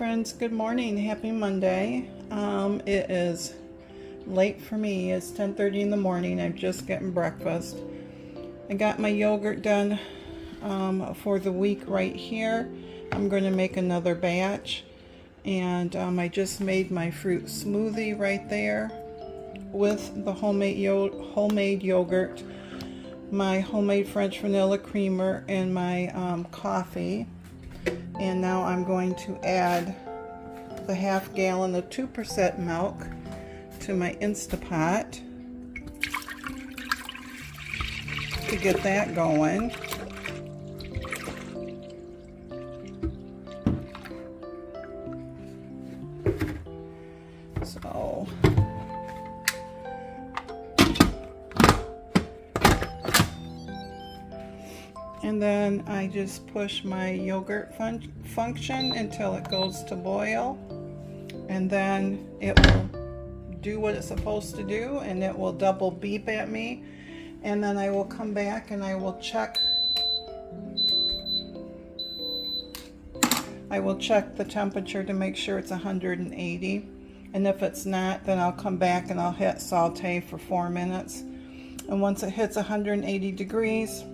friends, good morning. Happy Monday. It is late for me. It's 10:30 in the morning. I'm just getting breakfast. I got my yogurt done for the week right here. I'm going to make another batch, and I just made my fruit smoothie right there with the homemade yogurt, my homemade French vanilla creamer, and my coffee. And now I'm going to add the half gallon of 2% milk to my Instapot to get that going. So and then I just push my yogurt function until it goes to boil, and then it will do what it's supposed to do, and it will double beep at me, and then I will come back and I will check the temperature to make sure it's 180, and if it's not, then I'll come back and I'll hit saute for 4 minutes, and once it hits 180 degrees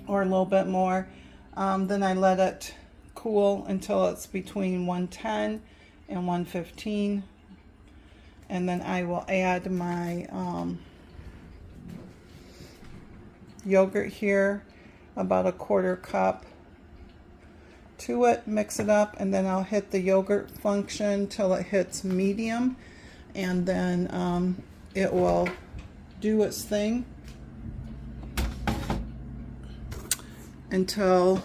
or a little bit more, then I let it cool until it's between 110 and 115, and then I will add my yogurt here, about a 1/4 cup to it, mix it up, and then I'll hit the yogurt function till it hits medium, and then it will do its thing until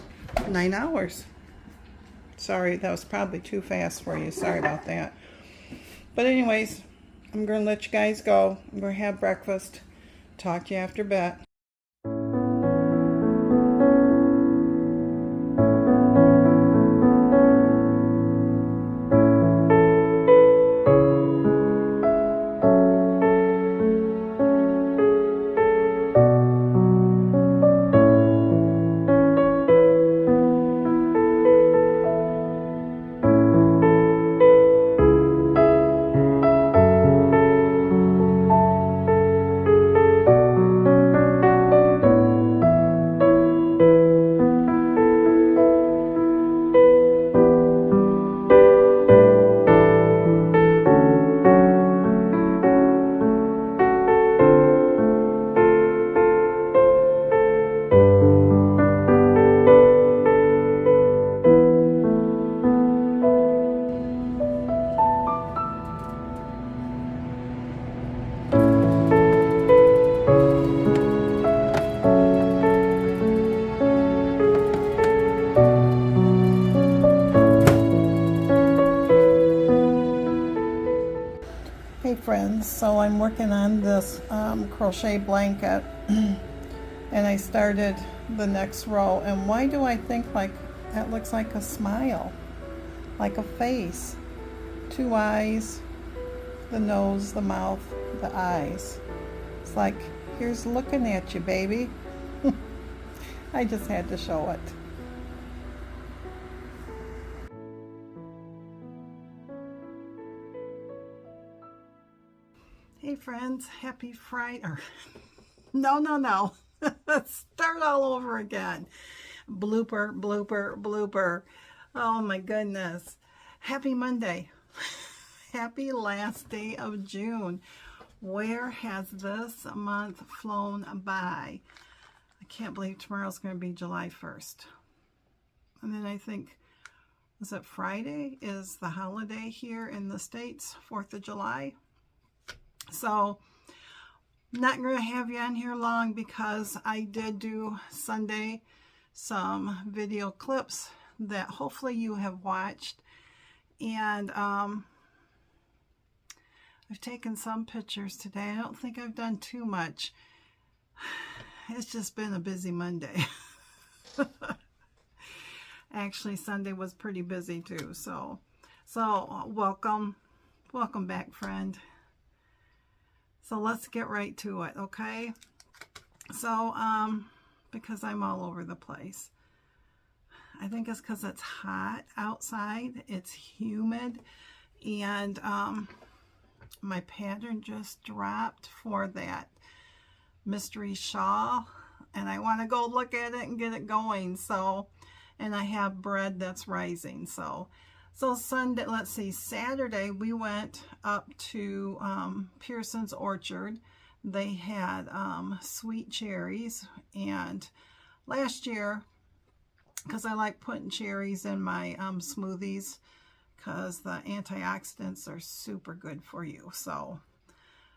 9 hours. Sorry, that was probably too fast for you. Sorry about that. But anyways, I'm going to let you guys go. I'm going to have breakfast. Talk to you after bed. Hey friends, so I'm working on this crochet blanket and I started the next row, and why do I think like that looks like a smile, like a face, 2 eyes, the nose, the mouth, the eyes. It's like, here's looking at you, baby. I just had to show it. Hey friends, happy Friday. No. Start all over again. Blooper. Oh my goodness. Happy Monday. Happy last day of June. Where has this month flown by? I can't believe tomorrow's going to be July 1st. And then I think, is it Friday? Is the holiday here in the States, 4th of July? So I'm not going to have you on here long because I did do Sunday some video clips that hopefully you have watched, and I've taken some pictures today. I don't think I've done too much. It's just been a busy Monday. Actually, Sunday was pretty busy too. So welcome back, friend. So let's get right to it, okay? So, because I'm all over the place. I think it's because it's hot outside. It's humid. And my pattern just dropped for that mystery shawl. And I want to go look at it and get it going. So, and I have bread that's rising. So Sunday, let's see, Saturday we went up to Pearson's Orchard. They had sweet cherries, and last year, because I like putting cherries in my smoothies, because the antioxidants are super good for you. So,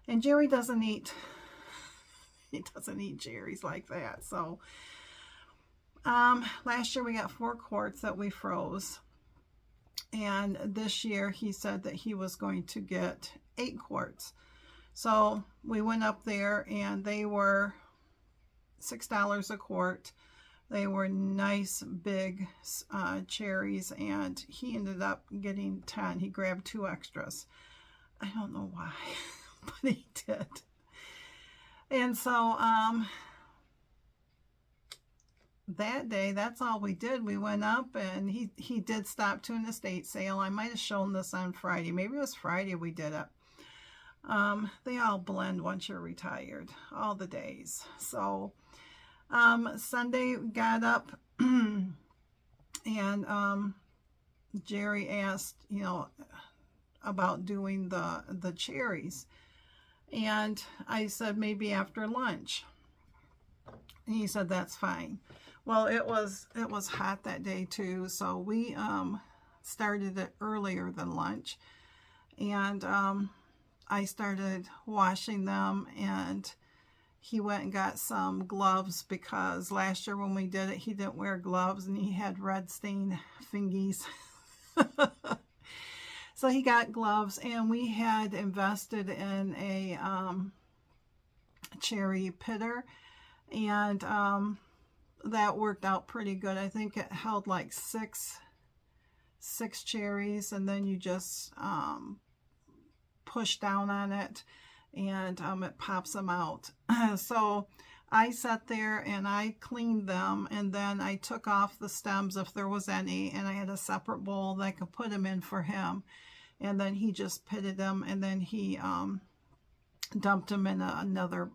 and Jerry doesn't eat, he doesn't eat cherries like that. So, last year we got 4 quarts that we froze. And this year he said that he was going to get 8 quarts. So we went up there and they were $6 a quart. They were nice big cherries, and he ended up getting 10. He grabbed 2 extras. I don't know why, but he did. And so that day, that's all we did. We went up, and he did stop to an estate sale. I might have shown this on Friday. Maybe it was Friday we did it. They all blend once you're retired, all the days. So Sunday got up and Jerry asked, you know, about doing the cherries, and I said maybe after lunch, and he said that's fine. Well, it was hot that day too, so we started it earlier than lunch, and I started washing them, and he went and got some gloves, because last year when we did it, he didn't wear gloves and he had red stain fingies. So he got gloves, and we had invested in a cherry pitter, and that worked out pretty good. I think it held like six cherries, and then you just push down on it, and it pops them out. So I sat there and I cleaned them, and then I took off the stems if there was any, and I had a separate bowl that I could put them in for him, and then he just pitted them, and then he dumped them in another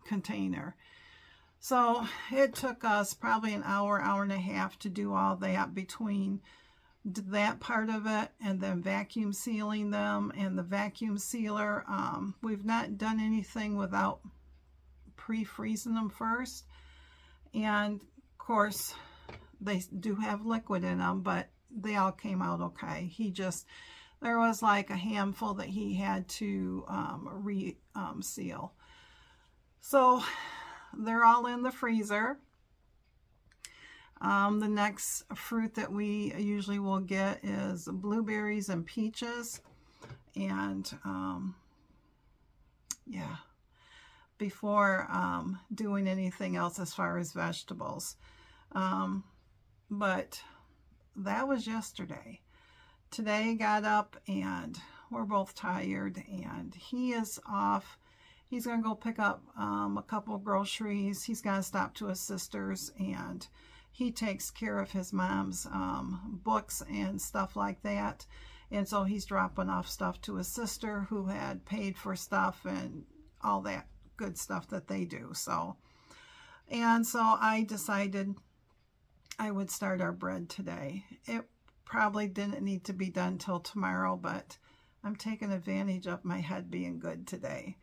container. So it took us probably an hour and a half to do all that, between that part of it and then vacuum sealing them, and the vacuum sealer, we've not done anything without pre-freezing them first, and of course they do have liquid in them, but they all came out okay. There was like a handful that he had to seal. So they're all in the freezer. The next fruit that we usually will get is blueberries and peaches, and yeah, before doing anything else as far as vegetables. But that was yesterday. Today got up, and we're both tired, and he is off. He's going to go pick up a couple groceries. He's got to stop to his sister's, and he takes care of his mom's books and stuff like that. And so he's dropping off stuff to his sister, who had paid for stuff and all that good stuff that they do. So I decided I would start our bread today. It probably didn't need to be done till tomorrow, but I'm taking advantage of my head being good today.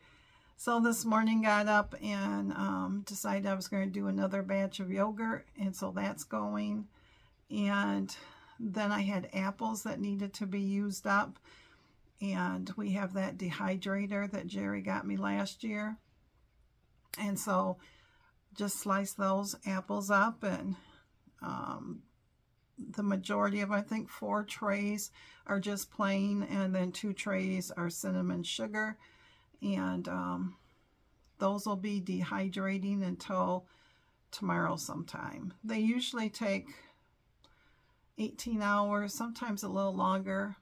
So this morning got up and decided I was going to do another batch of yogurt, and so that's going. And then I had apples that needed to be used up, and we have that dehydrator that Jerry got me last year, and so just slice those apples up, and the majority of, I think 4 trays are just plain, and then 2 trays are cinnamon sugar, and those will be dehydrating until tomorrow sometime. They usually take 18 hours, sometimes a little longer,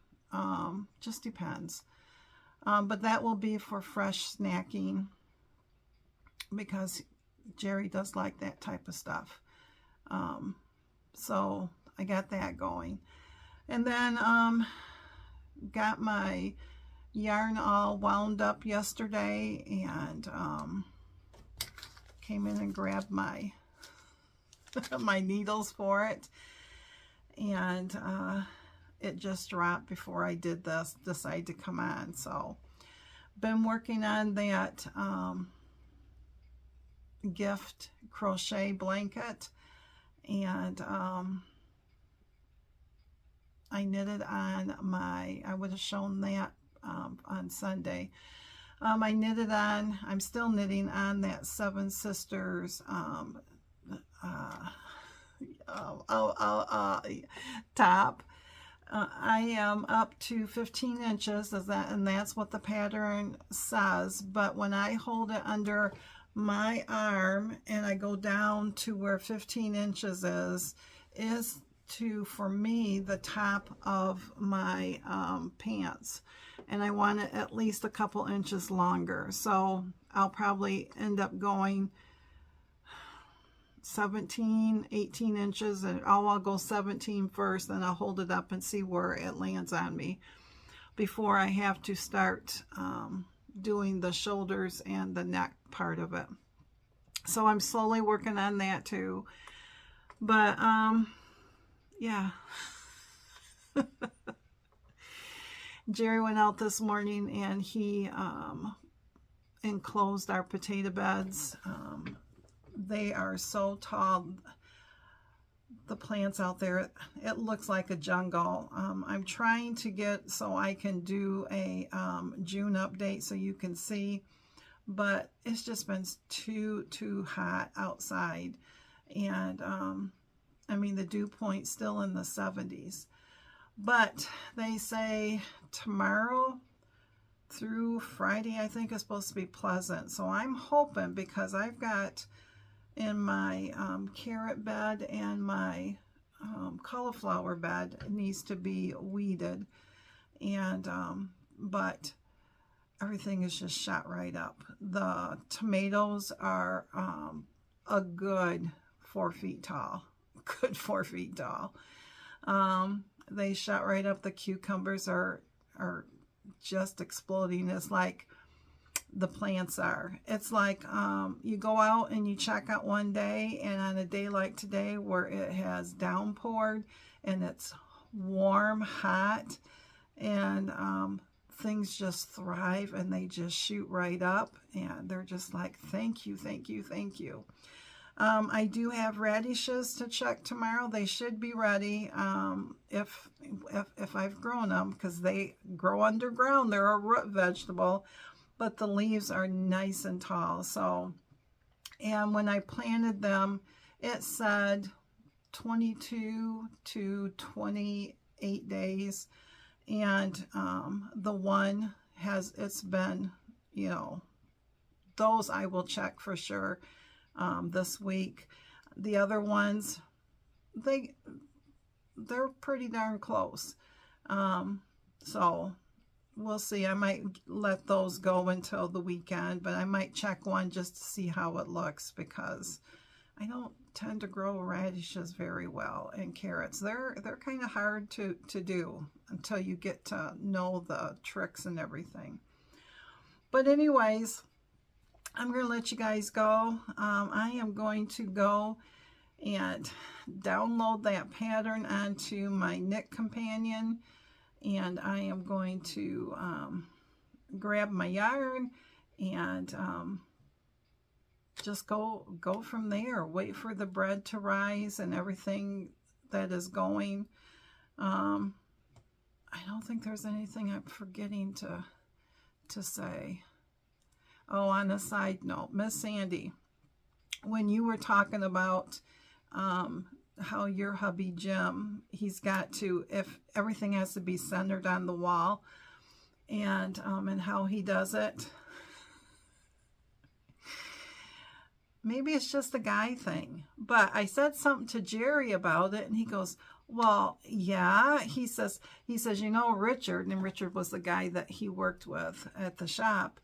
just depends. But that will be for fresh snacking, because Jerry does like that type of stuff. So I got that going. And then got my yarn all wound up yesterday, and came in and grabbed my my needles for it, and it just dropped before I did this, decide to come on. So been working on that gift crochet blanket, and I knitted on my, I would have shown that on Sunday. I knitted on, I'm still knitting on that Seven Sisters top. I am up to 15 inches, and that's what the pattern says. But when I hold it under my arm and I go down to where 15 inches is to, for me, the top of my pants, and I want it at least a couple inches longer. So I'll probably end up going 17, 18 inches, and I'll go 17 first, then I'll hold it up and see where it lands on me before I have to start doing the shoulders and the neck part of it. So I'm slowly working on that too. But yeah. Jerry went out this morning and he enclosed our potato beds. They are so tall, the plants out there, it looks like a jungle. I'm trying to get so I can do a June update so you can see, but it's just been too hot outside, and I mean the dew point's still in the 70s, but they say tomorrow through Friday I think is supposed to be pleasant. So I'm hoping, because I've got in my carrot bed and my cauliflower bed needs to be weeded, and but everything is just shot right up. The tomatoes are a good 4 feet tall, good 4 feet tall. They shot right up. The cucumbers are just exploding. It's like the plants are. It's like you go out and you check out one day, and on a day like today where it has downpoured and it's warm, hot, and things just thrive and they just shoot right up, and they're just like, thank you, thank you, thank you. I do have radishes to check tomorrow. They should be ready if I've grown them, because they grow underground. They're a root vegetable, but the leaves are nice and tall. So, and when I planted them, it said 22 to 28 days, and the one has, it's been, you know, those I will check for sure this week. The other ones, they're pretty darn close. So we'll see. I might let those go until the weekend, but I might check one just to see how it looks, because I don't tend to grow radishes very well, and carrots. They're kind of hard to do until you get to know the tricks and everything. But anyways, I'm going to let you guys go. I am going to go and download that pattern onto my Knit Companion, and I am going to grab my yarn and just go from there. Wait for the bread to rise and everything that is going. I don't think there's anything I'm forgetting to say. Oh, on a side note, Miss Sandy, when you were talking about how your hubby Jim, he's got to, if everything has to be centered on the wall, and how he does it, maybe it's just a guy thing. But I said something to Jerry about it, and he goes, well, yeah. He says, you know, Richard, and Richard was the guy that he worked with at the shop.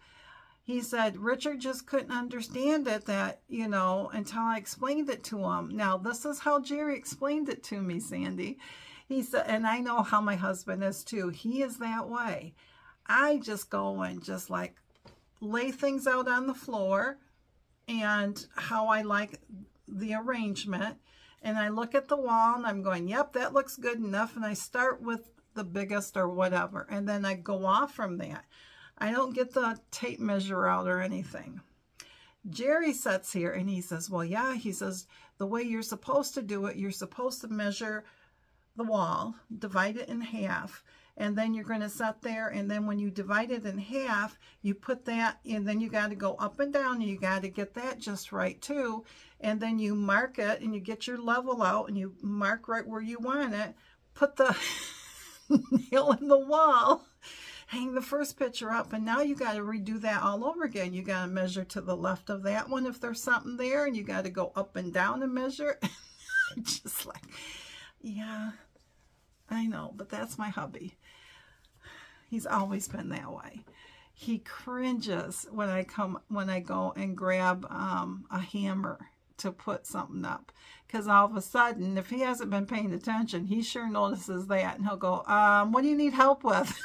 he said, Richard just couldn't understand it, that, you know, until I explained it to him. Now, this is how Jerry explained it to me, Sandy. He said, and I know how my husband is too. He is that way. I just go and just like lay things out on the floor and how I like the arrangement. And I look at the wall and I'm going, yep, that looks good enough. And I start with the biggest or whatever. And then I go off from that. I don't get the tape measure out or anything. Jerry sits here and he says, well, yeah, he says, the way you're supposed to do it, you're supposed to measure the wall, divide it in half, and then you're going to sit there, and then when you divide it in half, you put that, and then you got to go up and down, and you got to get that just right too, and then you mark it, and you get your level out, and you mark right where you want it, put the nail in the wall, hang the first picture up, and now you got to redo that all over again. You got to measure to the left of that one if there's something there, and you got to go up and down and measure. Just like, yeah, I know, but that's my hubby. He's always been that way. He cringes when I go and grab a hammer to put something up, because all of a sudden, if he hasn't been paying attention, he sure notices that, and he'll go, what do you need help with?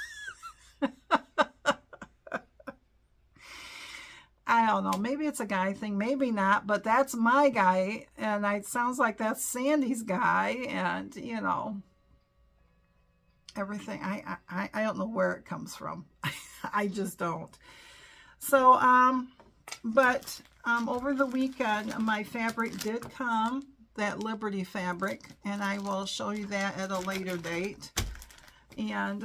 I don't know, maybe it's a guy thing, maybe not, but that's my guy, and it sounds like that's Sandy's guy, and you know, everything. I don't know where it comes from. I just don't. So but over the weekend my fabric did come, that Liberty fabric, and I will show you that at a later date. And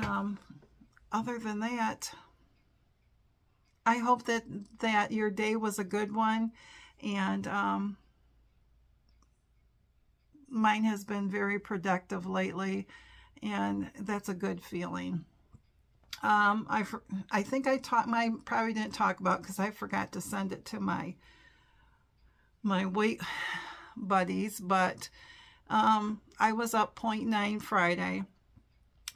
other than that, I hope that your day was a good one, and mine has been very productive lately, and that's a good feeling. I think I probably didn't talk about, because I forgot to send it to my weight buddies, but I was up 0.9 Friday.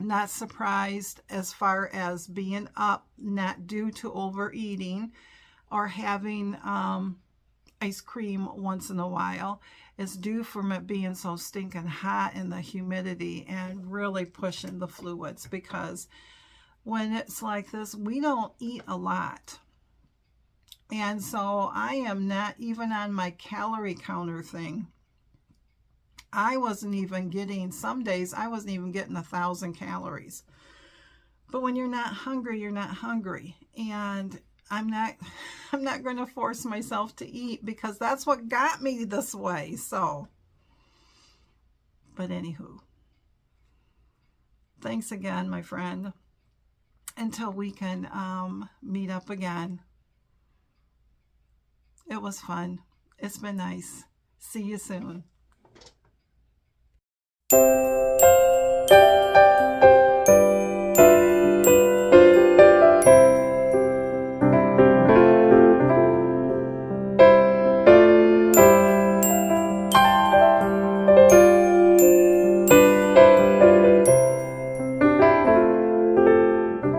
Not surprised as far as being up, not due to overeating or having ice cream once in a while. It's due from it being so stinking hot in the humidity and really pushing the fluids, because when it's like this, we don't eat a lot. And so I am not even on my calorie counter thing. I wasn't even getting, some days I wasn't even getting 1,000 calories. But when you're not hungry, you're not hungry. And I'm not going to force myself to eat, because that's what got me this way. So, but anywho, thanks again, my friend. Until we can meet up again. It was fun. It's been nice. See you soon.